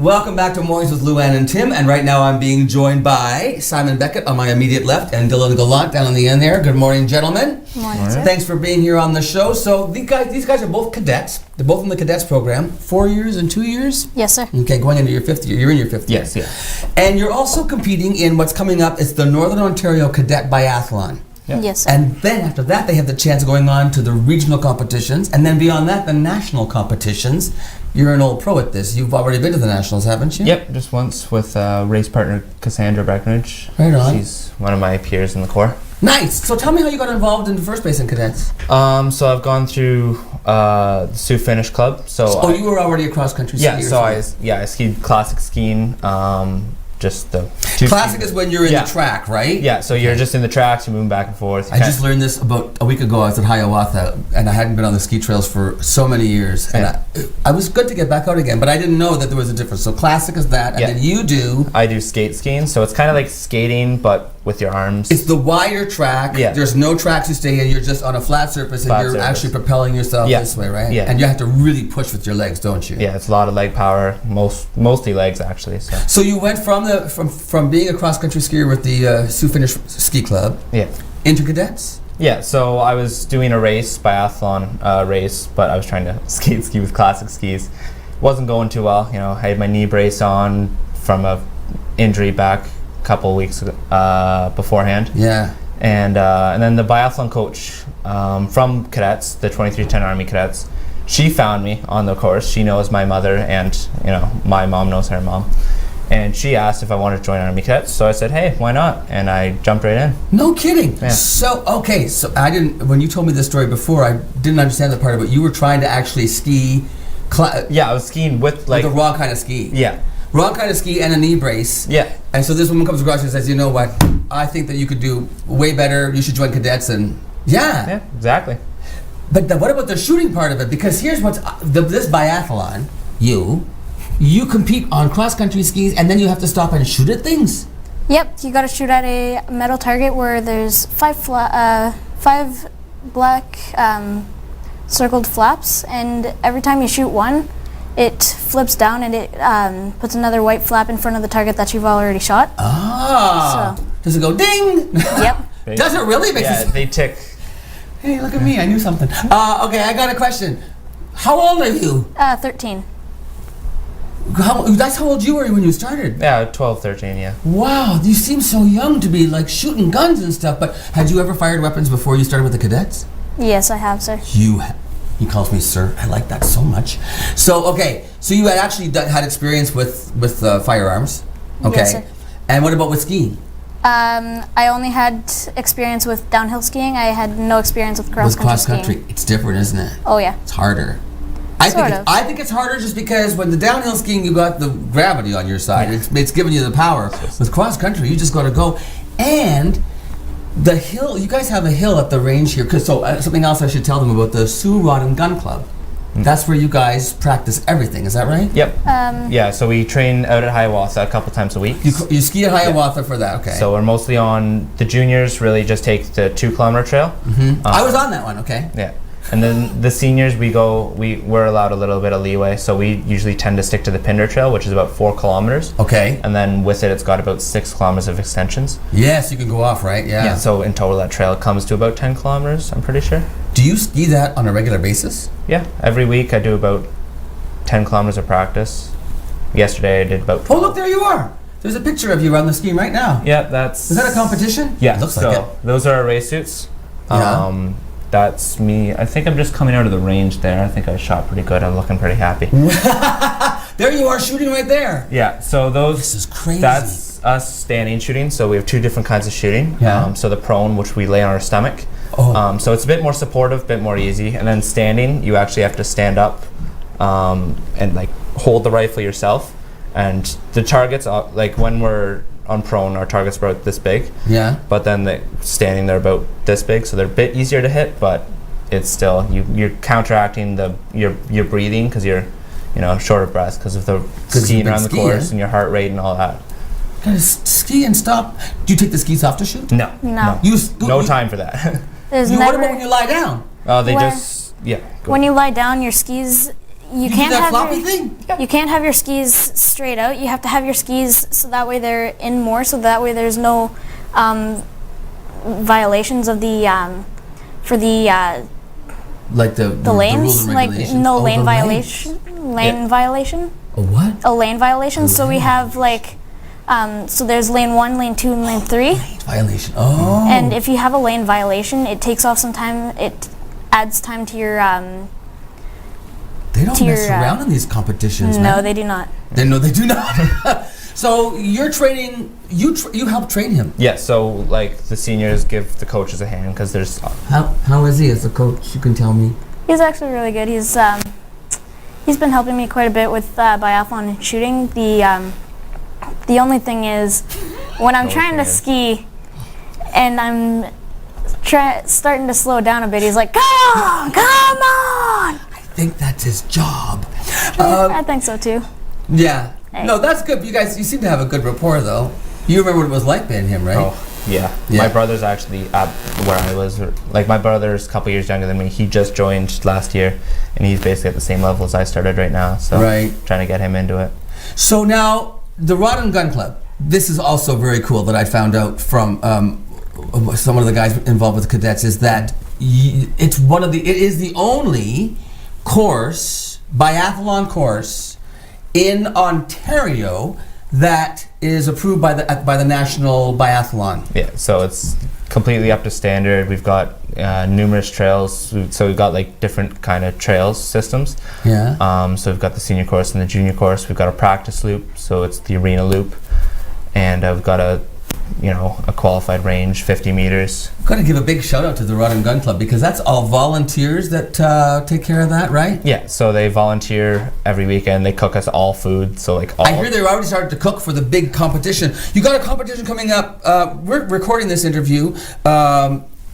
Welcome back to Mornings with Luann and Tim, and right now I'm being joined by Simon Beckett on my immediate left and Dylan Gallant down on the end there. Good morning, gentlemen. Good morning, sir. Thanks for being here on the show. So these guys are both cadets. They're both in the cadets program. 4 years and 2 years? Yes, sir. Okay, going into your fifth year. You're in your fifth year. Yes, yes. And you're also competing in what's coming up. It's the Northern Ontario Cadet Biathlon. Yep. Yes, sir. And then after that, they have the chance of going on to the regional competitions, and then beyond that, the national competitions. You're an old pro at this. You've already been to the nationals, haven't you? Yep, just once with race partner Cassandra Breckenridge. Right on. She's one of my peers in the Corps. Nice. So tell me how you got involved in the first place in cadets. So I've gone through the Sioux Finish Club. So you were already a cross country skier. I skied classic skiing. Just the classic is when you're in the track, right? Yeah, so you're just in the tracks, you're moving back and forth. I just learned this about a week ago. I was at Hiawatha, and I hadn't been on the ski trails for so many years. And I was good to get back out again, but I didn't know that there was a difference. So classic is that, and then you do... I do skate skiing, so it's kind of like skating, but with your arms. It's the wider track. Yeah. There's no tracks to stay in. You're just on a flat surface, and you're actually propelling yourself this way, right? Yeah. And you have to really push with your legs, don't you? Yeah, it's a lot of leg power, mostly legs, actually. So you went from being a cross-country skier with the Sioux Finish Ski Club into cadets? Yeah, so I was doing a biathlon race, but I was trying to ski with classic skis. Wasn't going too well. You know, I had my knee brace on from a injury back a couple weeks beforehand. Yeah. And then the biathlon coach from Cadets, the 2310 Army Cadets, she found me on the course. She knows my mother, and my mom knows her mom. And she asked if I wanted to join Army Cadets, so I said, hey, why not? And I jumped right in. No kidding. Yeah. So I didn't, when you told me this story before, I didn't understand the part of it. You were trying to actually ski. I was skiing with the wrong kind of ski. Yeah. Wrong kind of ski and a knee brace. Yeah. And so this woman comes across and says, you know what, I think that you could do way better. You should join cadets. And yeah, exactly. But what about the shooting part of it? Because here's what's, this biathlon, you compete on cross-country skis, and then you have to stop and shoot at things? Yep, you got to shoot at a metal target where there's five black circled flaps, and every time you shoot one, it flips down and it puts another white flap in front of the target that you've already shot. Ah! So. Does it go ding? Yep. Does it really? They tick. Hey, look at me, I knew something. Okay, I got a question. How old are you? 13. That's how old you were when you started? Yeah, 12, 13, yeah. Wow, you seem so young to be like shooting guns and stuff, but had you ever fired weapons before you started with the cadets? Yes, I have, sir. He calls me sir. I like that so much. So, so you had actually had experience with firearms? Okay. Yes, sir. And what about with skiing? I only had experience with downhill skiing. I had no experience with cross-country skiing. It's different, isn't it? Oh, yeah. It's harder. I think it's harder just because when the downhill skiing, you got the gravity on your side. It's giving you the power. With cross country, you just got to go. And the hill, you guys have a hill at the range here. Something else I should tell them about the Sioux Rod and Gun Club. That's where you guys practice everything. Is that right? Yep. Yeah. So we train out at Hiawatha a couple times a week. You ski at Hiawatha for that. Okay. So we're mostly on the juniors. Really, just take the 2 kilometer trail. Mm-hmm. I was on that one. Okay. Yeah. And then the seniors, we're allowed a little bit of leeway, so we usually tend to stick to the Pinder Trail, which is about 4 kilometers. Okay. And then with it, it's got about 6 kilometers of extensions. Yes, you can go off, right? Yeah. Yeah, so in total, that trail comes to about 10 kilometers, I'm pretty sure. Do you ski that on a regular basis? Yeah, every week I do about 10 kilometers of practice. Yesterday I did about 12. Oh, look, there you are. There's a picture of you on the ski right now. Yeah, that's... Is that a competition? Yeah, it looks like it. Those are our race suits. Yeah. That's me. I think I'm just coming out of the range there. I think I shot pretty good. I'm looking pretty happy. There you are shooting right there. Yeah, so This is crazy. That's us standing shooting. So we have 2 different kinds of shooting. Yeah. So the prone, which we lay on our stomach. Oh. So it's a bit more supportive, a bit more easy. And then standing, you actually have to stand up and like hold the rifle yourself. And the targets, like when we're on prone, our targets are about this big. Yeah. But then standing, they're about this big, so they're a bit easier to hit. But it's still you're counteracting your breathing because you're short of breath because of the skiing around the course and your heart rate and all that. Gotta ski and stop. Do you take the skis off to shoot? No. No time for that. There's what about when you lie down? Oh, when you lie down, your skis, you can't that have floppy your, thing? you can't have your skis straight out. You have to have your skis so that way they're in more, so that way there's no violations of the for the Like the lanes, rules and like regulations? no Oh, lane the violation, lane violation, A what? a lane violation. So we have like, so there's lane 1, lane 2, and lane 3. Violation. Oh. And if you have a lane violation, it takes off some time. It adds time to your. They don't to mess your, around in these competitions, No, man. they do not. No, they do not. So you're training. You help train him. Yeah, so like the seniors give the coaches a hand because there's How is he as a coach? You can tell me. He's actually really good. He's been helping me quite a bit with biathlon and shooting. The only thing is, when I'm trying to ski, and I'm starting to slow down a bit, he's like, "Come on, come on!" I think that's his job. I think so too. Yeah. Hey. No, that's good. You guys, you seem to have a good rapport, though. You remember what it was like being him, right? Oh, yeah. Yeah. My brother's actually at where I was. Like, my brother's a couple years younger than me. He just joined last year, and he's basically at the same level as I started right now. So, Right. trying to get him into it. So now, the Rod and Gun Club. This is also very cool that I found out from some of the guys involved with the cadets is that it is the only course, biathlon course, in Ontario that is approved by the National Biathlon. Yeah, so it's completely up to standard. We've got numerous trails. So we've got like different kind of trails systems. Yeah. So we've got the senior course and the junior course. We've got a practice loop, so it's the arena loop, and we've got a qualified range, 50 meters. Got to give a big shout out to the Rod and Gun Club because that's all volunteers that take care of that, right? Yeah, so they volunteer every weekend. They cook us all food. So like all. I hear they're already started to cook for the big competition. You got a competition coming up. We're recording this interview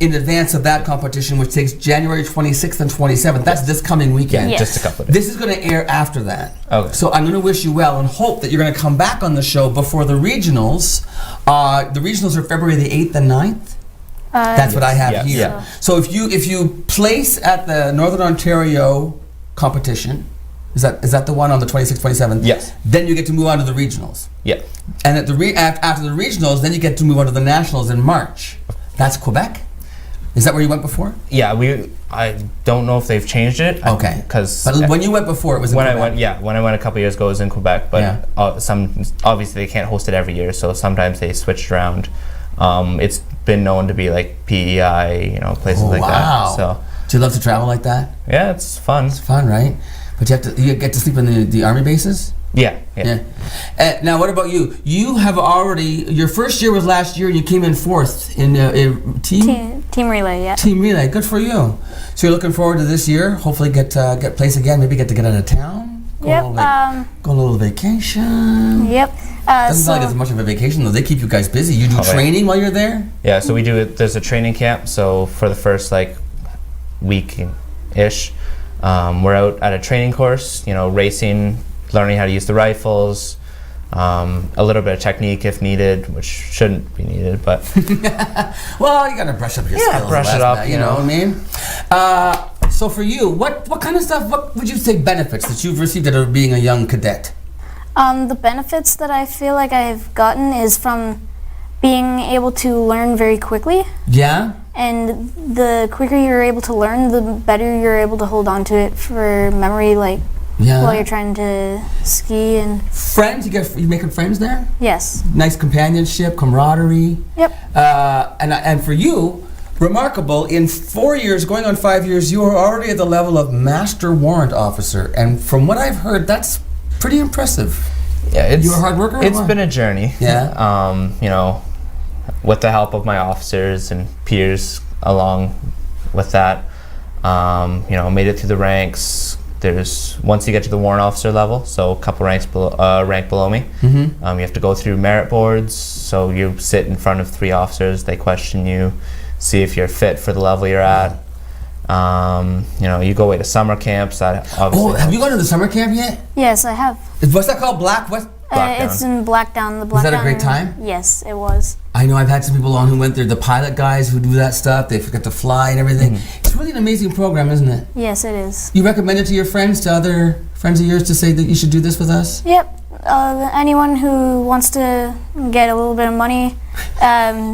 in advance of that competition, which takes January 26th and 27th. That's this coming weekend. Yes. Just a couple of days. This is going to air after that. Okay. So I'm going to wish you well and hope that you're going to come back on the show before the regionals. The regionals are February the 8th and 9th. That's what I have Yes. here. Yeah. So if you place at the Northern Ontario competition, is that the one on the 26th, 27th? Yes. Then you get to move on to the regionals. Yeah. And at after the regionals, then you get to move on to the nationals in March. That's Quebec? Is that where you went before? Yeah, I don't know if they've changed it. Okay. Because But when you went before, it was in when Quebec. when I went a couple years ago, it was in Quebec. But Yeah. obviously they can't host it every year, so sometimes they switched around. It's been known to be like PEI, places like wow. that. So Do you love to travel like that? yeah, it's fun. It's fun, right? But you get to sleep in the army bases? Yeah. Now, what about you? You have already, your first year was last year and you came in 4th in Team relay, yeah. Team relay. Good for you. So you're looking forward to this year? Hopefully get place again, maybe get to get out of town? Go Yep. Go on a little vacation? Yep. Doesn't So sound like it's much of a vacation though. They keep you guys busy. You do training while you're there? Yeah, so we do it. There's a training camp. So for the first week-ish, we're out at a training course, racing, learning how to use the rifles, a little bit of technique if needed, which shouldn't be needed, but Well, you gotta brush up your skills. brush it up, you know what I mean? So for you, what kind of stuff, what would you say benefits that you've received out of being a young cadet? the benefits that I feel like I've gotten is from being able to learn very quickly. Yeah? And the quicker you're able to learn, the better you're able to hold on to it for memory, while you're trying to ski and... Friends? You making friends there? Yes. Nice companionship, camaraderie. Yep. And for you, remarkable, in 4 years, going on 5 years, you are already at the level of Master Warrant Officer. And from what I've heard, that's pretty impressive. yeah, You a hard worker? It's been a journey. Yeah. With the help of my officers and peers along with that, made it through the ranks. Once you get to the warrant officer level, so a couple rank below me, you have to go through merit boards. So you sit in front of 3 officers. They question you, see if you're fit for the level you're at. You go away to summer camps. That obviously. Oh, have you gone to the summer camp yet? Yes, I have. What's that called? Blackdown? It's in Blackdown. The Blackdown. Was that a great time? Yes, it was. I know I've had some people on who went there, the pilot guys who do that stuff, they forget to fly and everything. It's really an amazing program, isn't it? Yes, it is. You recommend it to your friends, to other friends of yours, to say that you should do this with us? Yep. Anyone who wants to get a little bit of money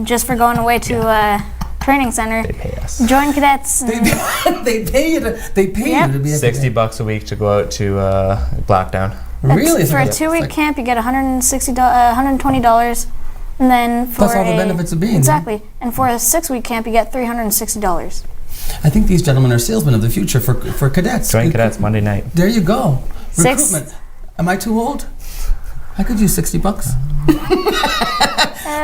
just for going away to a training center, They pay us. join Cadets. And They pay you to be a cadet. $60 a week to go out to Blackdown. Really? For a 2-week camp, you get $120, and then for Plus all the benefits of being exactly. And for a 6-week camp, you get $360. I think these gentlemen are salesmen of the future for cadets. Join Cadets Monday night. There you go. Six- Recruitment. Am I too old? I could use $60.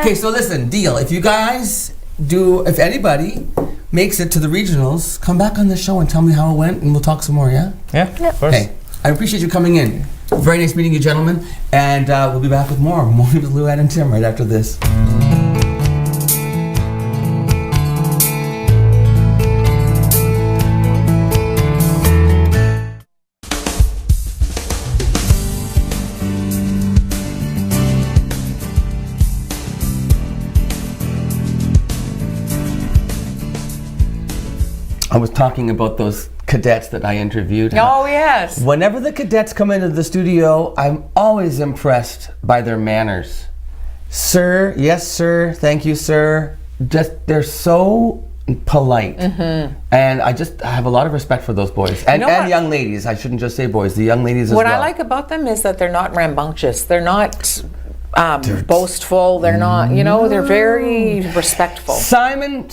Okay, so listen, deal. If you guys if anybody makes it to the regionals, come back on the show and tell me how it went, and we'll talk some more, yeah? Yeah, of course. Okay, I appreciate you coming in. Very nice meeting you, gentlemen, and we'll be back with more Morning with Luann and Tim right after this. I was talking about those cadets that I interviewed. Oh, yes. Whenever the cadets come into the studio, I'm always impressed by their manners. Sir, yes, sir, thank you, sir. They're so polite. And I have a lot of respect for those boys. And young ladies. I shouldn't just say boys, the young ladies as well. What I like about them is that they're not rambunctious. They're not boastful. They're not, they're very respectful. Simon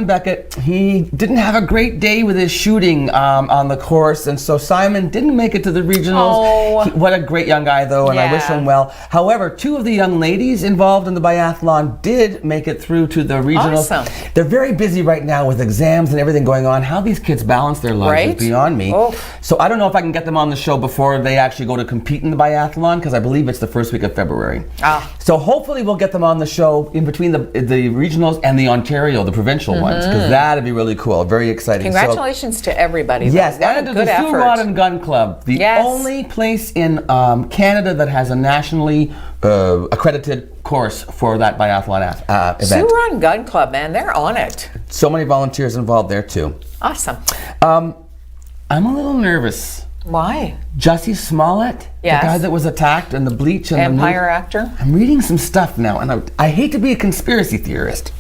Beckett, he didn't have a great day with his shooting on the course, and so Simon didn't make it to the regionals. Oh. What a great young guy, though, and I wish him well. However, 2 of the young ladies involved in the biathlon did make it through to the regionals. Awesome. They're very busy right now with exams and everything going on. How these kids balance their lives is beyond me. Oh. So I don't know if I can get them on the show before they actually go to compete in the biathlon, because I believe it's the first week of February. So hopefully we'll get them on the show in between the regionals and the Ontario, the provincial ones, because that'd be really cool. Very exciting. Congratulations to everybody. Yes, What and a to good the effort. Rod and Gun Club, the only place in Canada that has a nationally accredited course for that biathlon event. Sioux Run Gun Club, man, they're on it. So many volunteers involved there too. Awesome. I'm a little nervous. Why? Jussie Smollett, Yes. the guy that was attacked in the bleach and Empire actor? I'm reading some stuff now, and I hate to be a conspiracy theorist,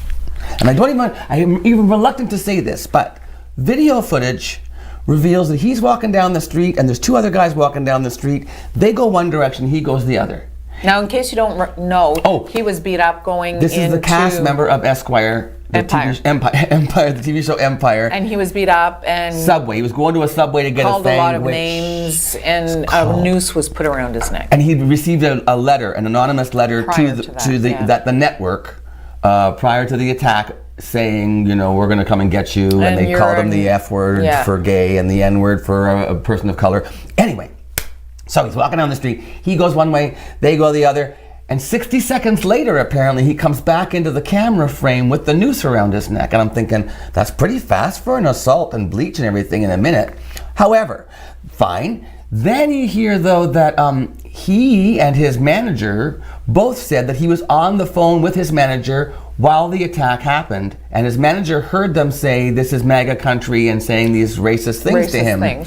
and I'm even reluctant to say this, but video footage reveals that he's walking down the street, and there's 2 other guys walking down the street. They go one direction, he goes the other. Now, in case you don't know, he was beat up going This is the cast member of Esquire. Empire. The TV show Empire. And he was beat up and Subway. He was going to a Subway to get called a a lot of sandwich. names, and a noose was put around his neck. And he received a letter, an anonymous letter Prior to the network prior to the attack, saying, we're going to come and get you, and they called him the F word for gay and the N word for a person of color. Anyway, so he's walking down the street. He goes one way, they go the other. And 60 seconds later, apparently, he comes back into the camera frame with the noose around his neck. And I'm thinking, that's pretty fast for an assault and bleach and everything in a minute. However, fine. Then you hear, though, that he and his manager both said that he was on the phone with his manager while the attack happened. And his manager heard them say, this is MAGA country, and saying these racist things to him.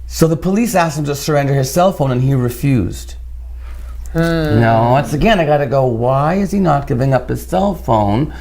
So the police asked him to surrender his cell phone, and he refused. Now, once again, I gotta go, why is he not giving up his cell phone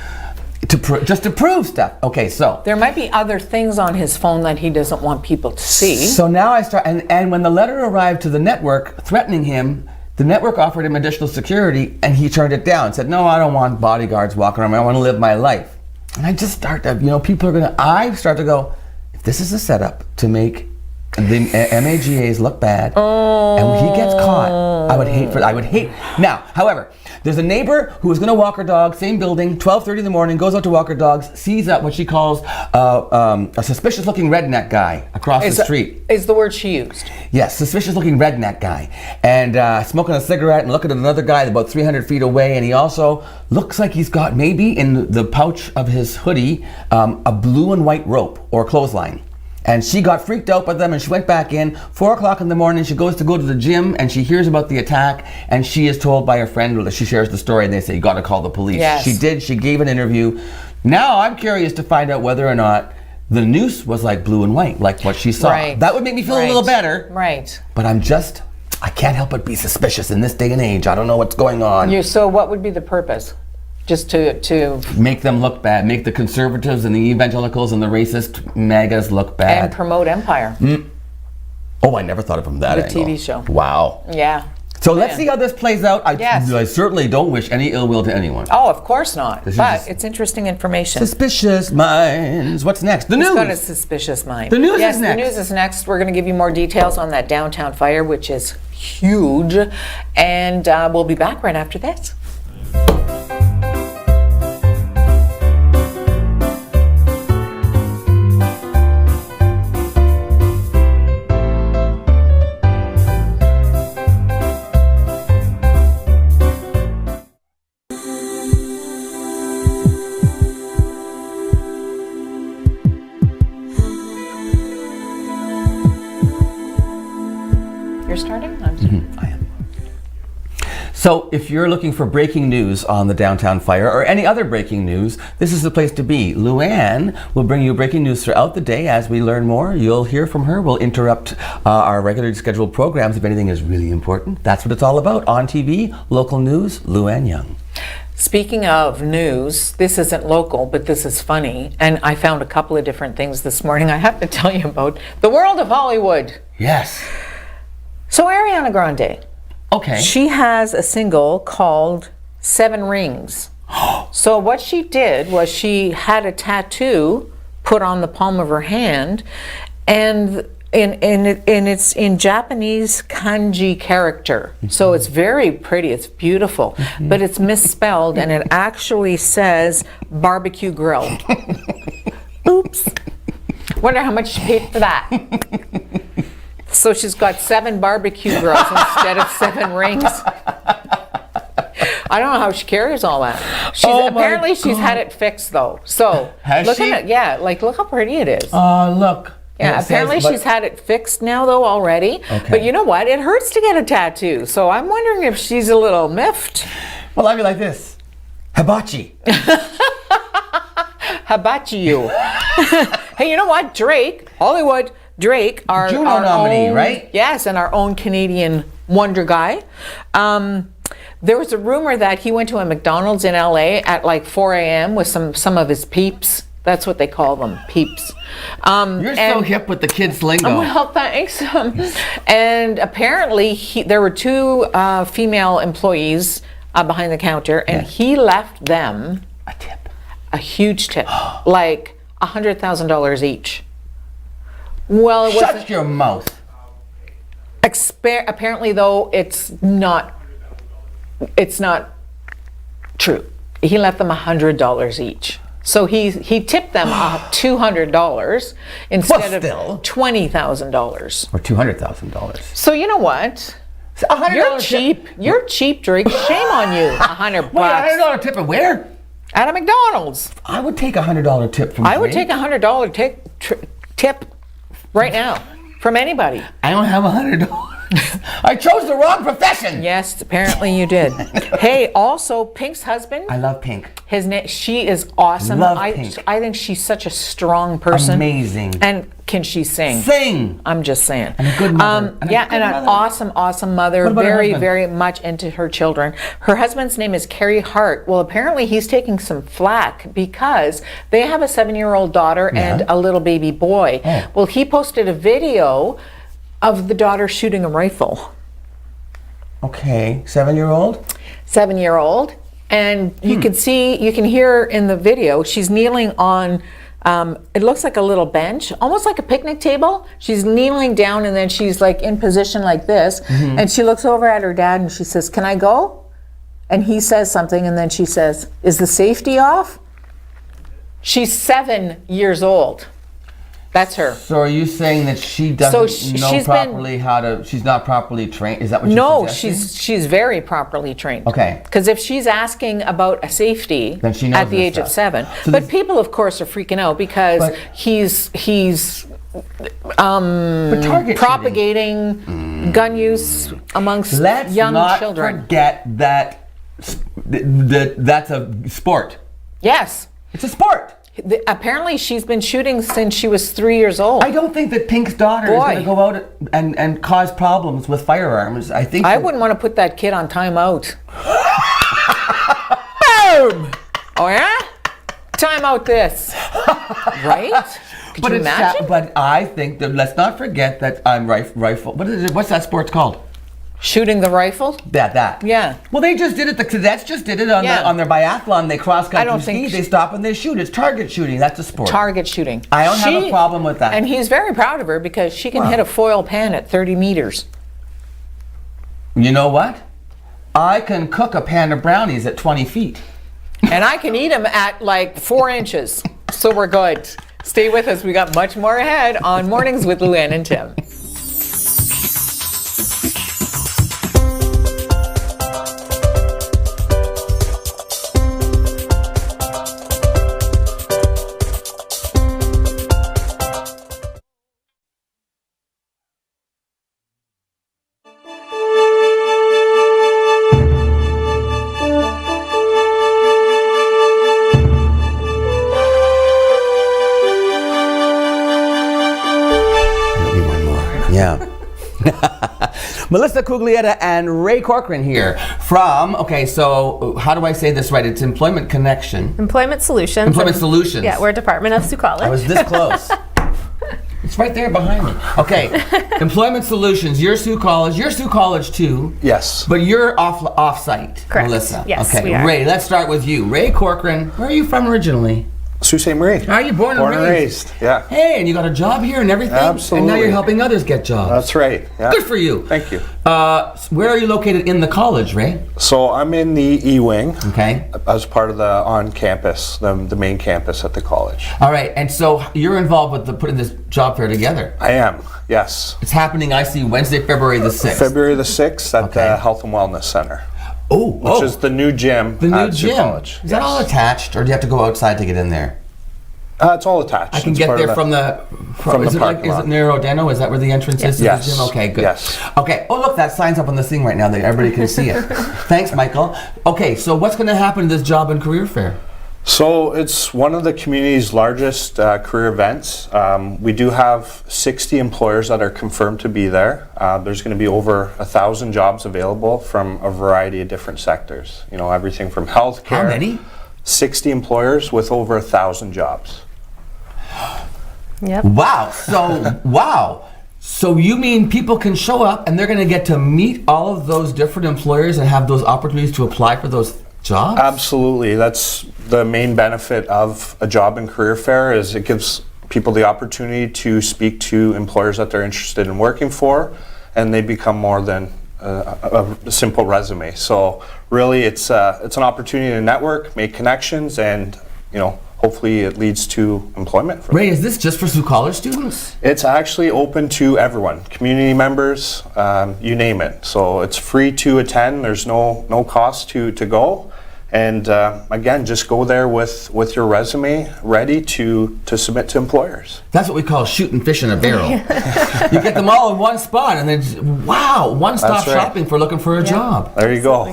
just to prove stuff? Okay, so. There might be other things on his phone that he doesn't want people to see. So now I start, and when the letter arrived to the network threatening him, the network offered him additional security, and he turned it down. Said, no, I don't want bodyguards walking around, I want to live my life. And I just start to, I start to go, if this is a setup to make the MAGAs look bad, and when he gets caught, I would hate. Now, however, there's a neighbor who is going to walk her dog, same building, 12:30 in the morning, goes out to walk her dogs, sees what she calls a suspicious-looking redneck guy across the street. Is the word she used? Yes, suspicious-looking redneck guy, and smoking a cigarette and looking at another guy about 300 feet away, and he also looks like he's got maybe in the pouch of his hoodie a blue and white rope or clothesline. And she got freaked out by them, and she went back in. 4 o'clock in the morning, she goes to go to the gym, and she hears about the attack, and she is told by her friend, she shares the story, and they say, you got to call the police. Yes. She did. She gave an interview. Now I'm curious to find out whether or not the noose was like blue and white, like what she saw. Right. That would make me feel a little better. Right. But I can't help but be suspicious in this day and age. I don't know what's going on. So what would be the purpose? Just to make them look bad, make the conservatives and the evangelicals and the racist MAGAs look bad. And promote Empire. Oh, I never thought of it from that angle. The TV show. Wow. Yeah. So let's see how this plays out. Yes. I certainly don't wish any ill will to anyone. Oh, of course not. This is But just- it's interesting information. Suspicious minds. What's next? The He's news. got a suspicious mind. The news yes, is next. the news is next. We're going to give you more details on that downtown fire, which is huge. And we'll be back right after this. You're starting? I am. So if you're looking for breaking news on the downtown fire or any other breaking news, this is the place to be. Luann will bring you breaking news throughout the day. As we learn more, you'll hear from her. We'll interrupt our regularly scheduled programs if anything is really important. That's what it's all about. On TV, local news, Luann Young. Speaking of news, this isn't local, but this is funny. And I found a couple of different things this morning I have to tell you about. The world of Hollywood. Yes. So Ariana Grande. Okay. She has a single called 7 Rings. So what she did was she had a tattoo put on the palm of her hand, and it's in Japanese kanji character. So it's very pretty, it's beautiful, but it's misspelled and it actually says barbecue grill. Oops. Wonder how much she paid for that. So she's got 7 barbecue grills instead of 7 rings. I don't know how she carries all that. Apparently she's had it fixed though. So Has she? at it. Yeah, like look how pretty it is. Look. Yeah, apparently she's had it fixed now though already. Okay. But you know what? It hurts to get a tattoo. So I'm wondering if she's a little miffed. Well, I'd be like this. Hibachi. Hibachi you. Hey, you know what? Drake, Hollywood, Drake, our Juno nominee, right? Yes, and our own Canadian wonder guy. There was a rumor that he went to a McDonald's in LA at like 4 a.m. with some of his peeps. That's what they call them, peeps. You're so hip with the kids' lingo. Well, thanks. And apparently there were 2 female employees behind the counter, and he left them a tip. A huge tip, like $100,000 each. Well, it wasn't. Shut your mouth. Apparently, though, it's not true. He left them $100 each. So he tipped them $200 instead of $20,000 or $200,000. So you know what? $100 You're cheap. You're cheap, Drake. Shame on you. $100. Wait, $100 tip at where? At a McDonald's. I would take $100 tip from I would Drake. take $100 tip right now from anybody. I don't have $100. I chose the wrong profession. Yes, apparently you did. Hey, also Pink's husband. I love Pink. His name. She is awesome. Love Pink. I think she's such a strong person. Amazing. And can she sing? Sing. I'm just saying. And a good mother. And an awesome mother. What about her Very, husband? very much into her children. Her husband's name is Carrie Hart. Well, apparently he's taking some flack because they have a 7-year-old daughter and a little baby boy. Oh. Well, he posted a video of the daughter shooting a rifle. Okay, 7-year-old? 7-year-old. And you can hear in the video, she's kneeling on, it looks like a little bench, almost like a picnic table. She's kneeling down and then she's like in position like this. And she looks over at her dad and she says, "Can I go?" And he says something and then she says, "Is the safety off?" She's 7 years old. That's her. So are you saying that she doesn't know properly she's not properly trained? Is that what you're suggesting? No, she's very properly trained. Okay. Because if she's asking about a safety Then she knows at the this age of stuff. 7, So but people of course are freaking out because But- he's But target propagating gun use amongst Let's young not children. forget that that's a sport. Yes. It's a sport. Apparently, she's been shooting since she was 3 years old. I don't think that Pink's daughter is going to go out and cause problems with firearms. I think I wouldn't want to put that kid on timeout. Boom! Oh yeah? Timeout this. Right? Could you imagine? But I think that let's not forget that I'm rifle. What is it? What's that sport's called? Shooting the rifle? That. Yeah. Well, they just did it. The cadets just did it on their biathlon. They cross country ski. They stop and they shoot. It's target shooting. That's a sport. Target shooting. I don't have a problem with that. And he's very proud of her because she can hit a foil pan at 30 meters. You know what? I can cook a pan of brownies at 20 feet. And I can eat them at like 4 inches. So we're good. Stay with us. We got much more ahead on Mornings with Luann and Tim. Yeah. Melissa Cuglietta and Ray Corcoran here from, so how do I say this right? It's Employment Connection. Employment Solutions. Employment Solutions. Yeah, we're a department of Sioux College. I was this close. It's right there behind me. Okay, Employment Solutions. You're Sioux College. You're Sioux College too. Yes. But you're off-site, Correct. Melissa. Yes, okay, we are. Ray, let's start with you. Ray Corcoran. Where are you from originally? Sault Ste. Marie. Are you born and raised? Yeah. Hey, and you got a job here and everything? Absolutely. And now you're helping others get jobs. That's right. Yeah. Good for you. Thank you. Where are you located in the college, Ray? So I'm in the E-Wing. Okay. As part of the on-campus, the main campus at the college. All right, and so you're involved with putting this job fair together. I am, yes. It's happening, I see, Wednesday, February the 6th. February the 6th at the Health and Wellness Center. Which is the new gym at Sioux College. Is that all attached, or do you have to go outside to get in there? It's all attached. I can get there from the parking lot. Is it near Odeno? Is that where the entrance is to the gym? Okay, good. Yes. Okay. Oh, look, that sign's up on the thing right now that everybody can see it. Thanks, Michael. Okay, so what's going to happen to this job and career fair? So it's one of the community's largest career events. We do have 60 employers that are confirmed to be there. There's going to be over 1,000 jobs available from a variety of different sectors. You know, everything from healthcare. How many? 60 employers with over 1,000 jobs. Yep. Wow. So you mean people can show up and they're going to get to meet all of those different employers and have those opportunities to apply for those jobs? Absolutely. That's the main benefit of a job and career fair, is it gives people the opportunity to speak to employers that they're interested in working for, and they become more than a simple resume. So really it's an opportunity to network, make connections, and hopefully it leads to employment for them. Ray, is this just for Sioux College students? It's actually open to everyone, community members, you name it. So it's free to attend. There's no cost to go. And again, just go there with your resume ready to submit to employers. That's what we call shooting fish in a barrel. You get them all in one spot, and then one-stop shopping for looking for a job. There you go.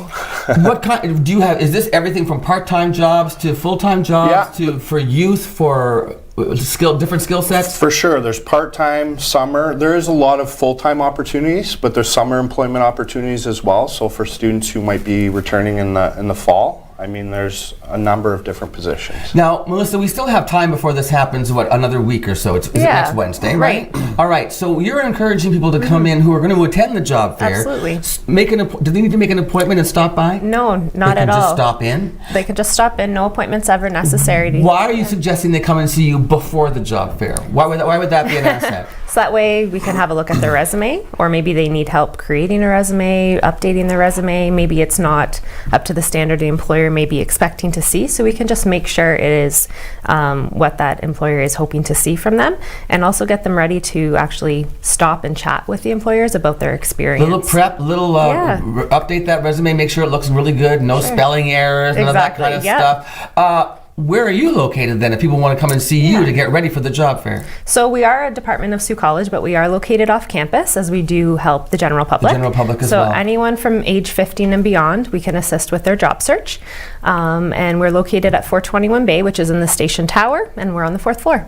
What kind do you have? Is this everything from part-time jobs to full-time jobs for youth, for different skill sets? For sure. There's part-time, summer. There is a lot of full-time opportunities, but there's summer employment opportunities as well. So for students who might be returning in the fall, I mean, there's a number of different positions. Now, Melissa, we still have time before this happens, another week or so. Is it next Wednesday, right? All right, so you're encouraging people to come in who are going to attend the job fair. Absolutely. Do they need to make an appointment and stop by? No, not at all. They can just stop in? They can just stop in. No appointments ever necessary. Why are you suggesting they come and see you before the job fair? Why would that be an asset? So that way we can have a look at their resume, or maybe they need help creating a resume, updating their resume. Maybe it's not up to the standard the employer may be expecting to see. So we can just make sure it is what that employer is hoping to see from them, and also get them ready to actually stop and chat with the employers about their experience. Little prep, update that resume, make sure it looks really good, no spelling errors, none of that kind of stuff. where are you located then if people want to come and see you to get ready for the job fair? So we are a department of Sioux College, but we are located off campus as we do help the general public. The general public as well. So anyone from age 15 and beyond, we can assist with their job search. And we're located at 421 Bay, which is in the station tower, and we're on the 4th floor.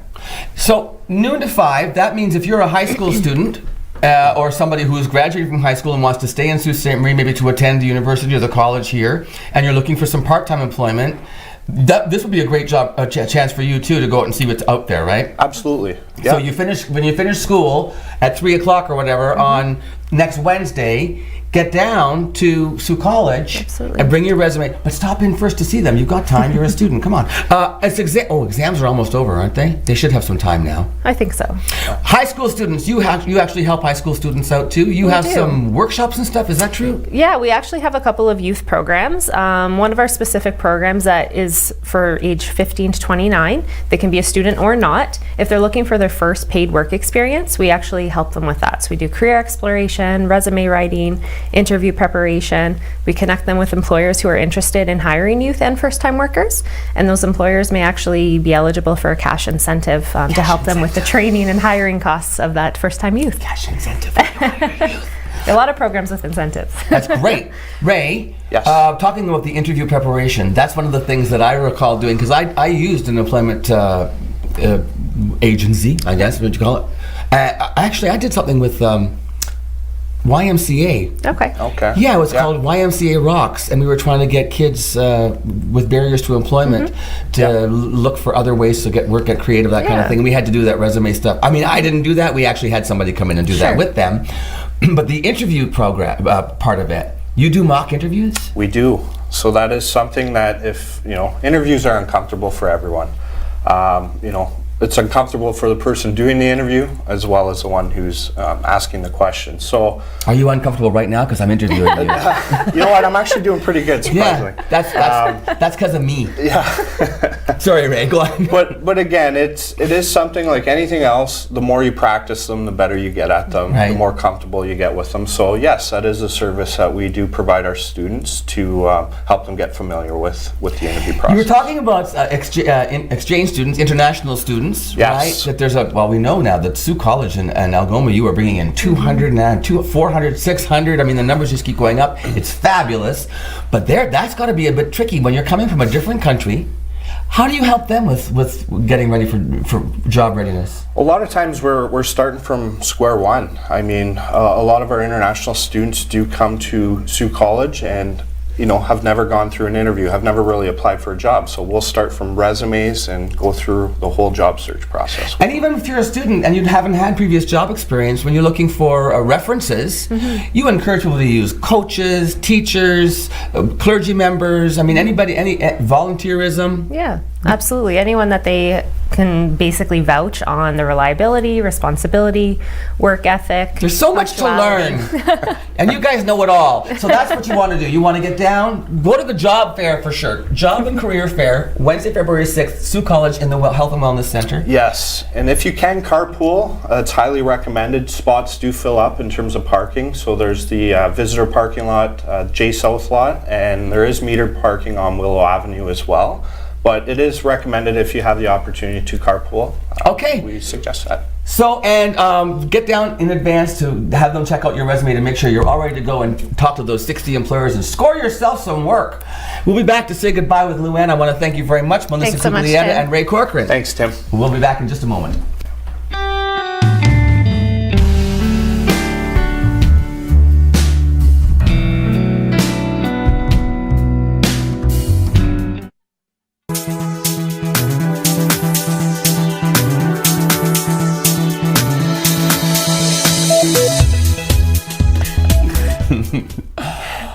So noon to 5, that means if you're a high school student or somebody who is graduating from high school and wants to stay in Sault Ste. Marie, maybe to attend the university or the college here, and you're looking for some part-time employment, this would be a great job, a chance for you too to go out and see what's out there, right? Absolutely. So when you finish school at 3 o'clock or whatever on next Wednesday, get down to Sioux College and bring your resume. But stop in first to see them. You've got time. You're a student. Come on. Exams are almost over, aren't they? They should have some time now. I think so. High school students, you actually help high school students out too. You have some workshops and stuff. Is that true? Yeah, we actually have a couple of youth programs. One of our specific programs that is for age 15 to 29. They can be a student or not. If they're looking for their first paid work experience, we actually help them with that. So we do career exploration, resume writing, interview preparation. We connect them with employers who are interested in hiring youth and first-time workers, and those employers may actually be eligible for a cash incentive to help them with the training and hiring costs of that first-time youth. Cash incentive. A lot of programs with incentives. That's great. Ray, yes. Talking about the interview preparation, that's one of the things that I recall doing, because I used an employment agency, I guess, what you call it. Actually, I did something with YMCA. Okay. Yeah, it was called YMCA Rocks, and we were trying to get kids with barriers to employment to look for other ways to get work, get creative, that kind of thing. And we had to do that resume stuff. I mean, I didn't do that. We actually had somebody come in and do that with them. But the interview program part of it, you do mock interviews? We do. So that is something that if, interviews are uncomfortable for everyone. It's uncomfortable for the person doing the interview as well as the one who's asking the question. So, are you uncomfortable right now? Because I'm interviewing you. You know what? I'm actually doing pretty good, surprisingly. Yeah, that's because of me. Yeah. Sorry, Ray. Go on. But again, it is something like anything else. The more you practice them, the better you get at them. Right. The more comfortable you get with them. So yes, that is a service that we do provide our students to help them get familiar with the interview process. You were talking about exchange students, international students. Right? That there's we know now that Sioux College and Algoma, you are bringing in 200 and 400, 600. I mean, the numbers just keep going up. It's fabulous. But that's got to be a bit tricky when you're coming from a different country. How do you help them with getting ready for job readiness? A lot of times we're starting from square one. I mean, a lot of our international students do come to Sioux College and have never gone through an interview, have never really applied for a job. So we'll start from resumes and go through the whole job search process. And even if you're a student and you haven't had previous job experience, when you're looking for references, you encourage people to use coaches, teachers, clergy members, I mean, anybody, any volunteerism. Yeah, absolutely. Anyone that they can basically vouch on the reliability, responsibility, work ethic. There's so much to learn. And you guys know it all. So that's what you want to do. You want to get down, go to the job fair for sure. Job and Career Fair, Wednesday, February 6th, Sioux College in the Health and Wellness Center. Yes, and if you can carpool, it's highly recommended. Spots do fill up in terms of parking. So there's the visitor parking lot, J South lot, and there is metered parking on Willow Avenue as well. But it is recommended if you have the opportunity to carpool. Okay. We suggest that. So, and get down in advance to have them check out your resume to make sure you're all ready to go and talk to those 60 employers and score yourself some work. We'll be back to say goodbye with Luann. I want to thank you very much, Melissa Thanks so much, Cuglietta Tim. and Ray Corcoran. Thanks, Tim. We'll be back in just a moment.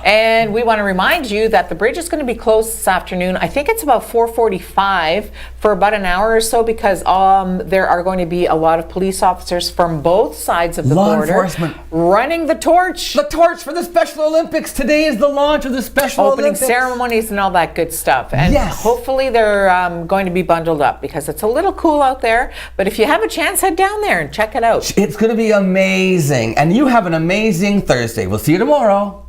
And we want to remind you that the bridge is going to be closed this afternoon. I think it's about 4:45 for about an hour or so because there are going to be a lot of police officers from both sides of the Law border enforcement running the torch. The torch for the Special Olympics. Today is the launch of the Special Opening Olympics. ceremonies and all that good stuff. And yes, hopefully they're going to be bundled up because it's a little cool out there. But if you have a chance, head down there and check it out. It's going to be amazing. And you have an amazing Thursday. We'll see you tomorrow.